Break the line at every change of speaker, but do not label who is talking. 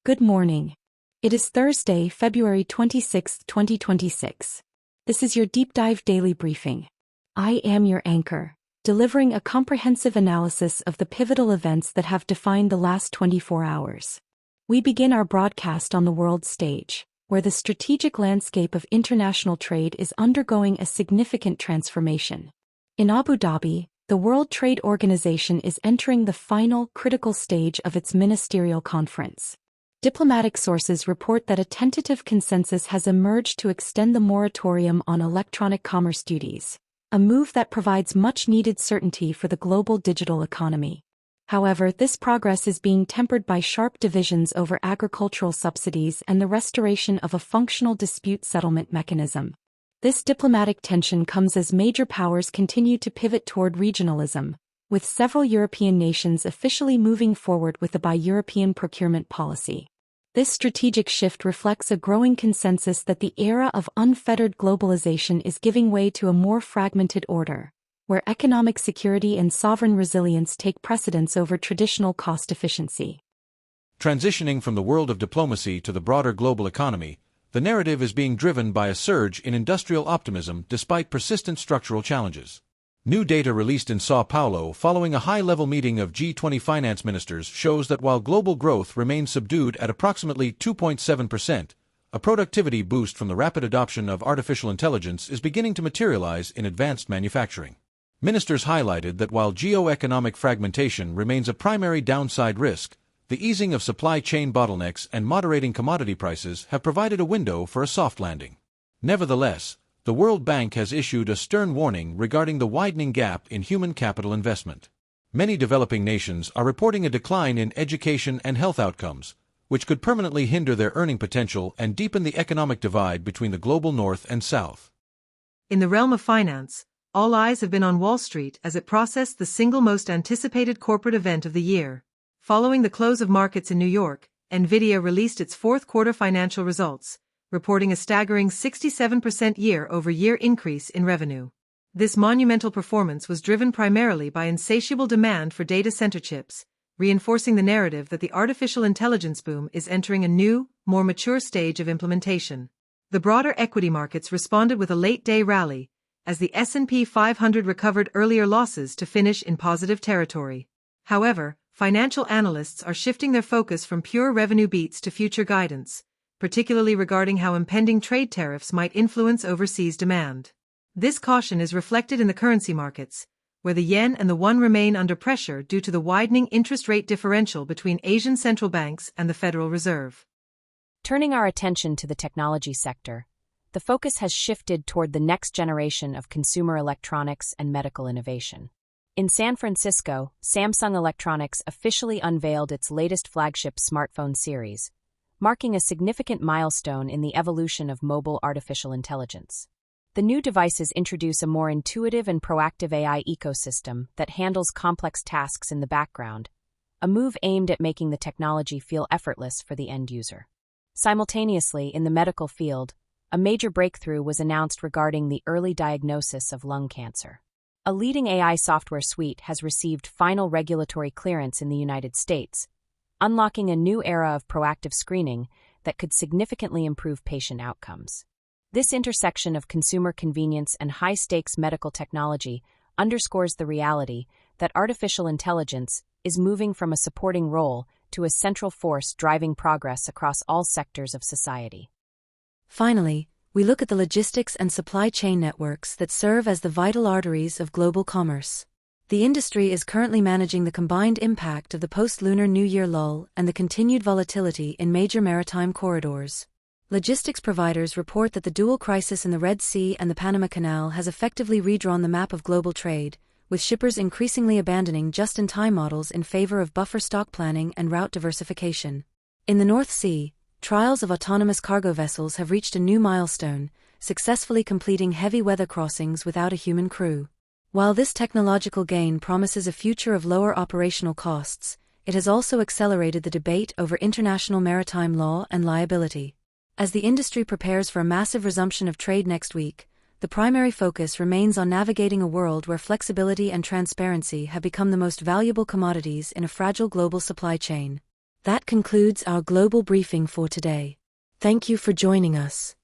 Good morning. It is Thursday, February 26, 2026. This is your deep dive daily briefing. I am your anchor, delivering a comprehensive analysis of the pivotal events that have defined the last 24 hours. We begin our broadcast on the world stage, where the strategic landscape of international trade is undergoing a significant transformation. In Abu Dhabi, the World Trade Organization is entering the final, critical stage of its ministerial conference. Diplomatic sources report that a tentative consensus has emerged to extend the moratorium on electronic commerce duties, a move that provides much-needed certainty for the global digital economy. However, this progress is being tempered by sharp divisions over agricultural subsidies and the restoration of a functional dispute settlement mechanism. This diplomatic tension comes as major powers continue to pivot toward regionalism, with several European nations officially moving forward with the Buy European procurement policy. This strategic shift reflects a growing consensus that the era of unfettered globalization is giving way to a more fragmented order, where economic security and sovereign resilience take precedence over traditional cost efficiency.
Transitioning from the world of diplomacy to the broader global economy, the narrative is being driven by a surge in industrial optimism despite persistent structural challenges. New data released in São Paulo following a high-level meeting of G20 finance ministers shows that while global growth remains subdued at approximately 2.7%, a productivity boost from the rapid adoption of artificial intelligence is beginning to materialize in advanced manufacturing. Ministers highlighted that while geo-economic fragmentation remains a primary downside risk, the easing of supply chain bottlenecks and moderating commodity prices have provided a window for a soft landing. Nevertheless, the World Bank has issued a stern warning regarding the widening gap in human capital investment. Many developing nations are reporting a decline in education and health outcomes, which could permanently hinder their earning potential and deepen the economic divide between the global north and south.
In the realm of finance, all eyes have been on Wall Street as it processed the single most anticipated corporate event of the year. Following the close of markets in New York, Nvidia released its fourth quarter financial results, reporting a staggering 67% year-over-year increase in revenue. This monumental performance was driven primarily by insatiable demand for data center chips, reinforcing the narrative that the artificial intelligence boom is entering a new, more mature stage of implementation. The broader equity markets responded with a late-day rally, as the S&P 500 recovered earlier losses to finish in positive territory. However, financial analysts are shifting their focus from pure revenue beats to future guidance, particularly regarding how impending trade tariffs might influence overseas demand. This caution is reflected in the currency markets, where the yen and the won remain under pressure due to the widening interest rate differential between Asian central banks and the Federal Reserve.
Turning our attention to the technology sector, the focus has shifted toward the next generation of consumer electronics and medical innovation. In San Francisco, Samsung Electronics officially unveiled its latest flagship smartphone series, marking a significant milestone in the evolution of mobile artificial intelligence. The new devices introduce a more intuitive and proactive AI ecosystem that handles complex tasks in the background, a move aimed at making the technology feel effortless for the end user. Simultaneously, in the medical field, a major breakthrough was announced regarding the early diagnosis of lung cancer. A leading AI software suite has received final regulatory clearance in the United States, unlocking a new era of proactive screening that could significantly improve patient outcomes. This intersection of consumer convenience and high-stakes medical technology underscores the reality that artificial intelligence is moving from a supporting role to a central force driving progress across all sectors of society.
Finally, we look at the logistics and supply chain networks that serve as the vital arteries of global commerce. The industry is currently managing the combined impact of the post-Lunar New Year lull and the continued volatility in major maritime corridors. Logistics providers report that the dual crisis in the Red Sea and the Panama Canal has effectively redrawn the map of global trade, with shippers increasingly abandoning just-in-time models in favor of buffer stock planning and route diversification. In the North Sea, trials of autonomous cargo vessels have reached a new milestone, successfully completing heavy weather crossings without a human crew. While this technological gain promises a future of lower operational costs, it has also accelerated the debate over international maritime law and liability. As the industry prepares for a massive resumption of trade next week, the primary focus remains on navigating a world where flexibility and transparency have become the most valuable commodities in a fragile global supply chain. That concludes our global briefing for today. Thank you for joining us.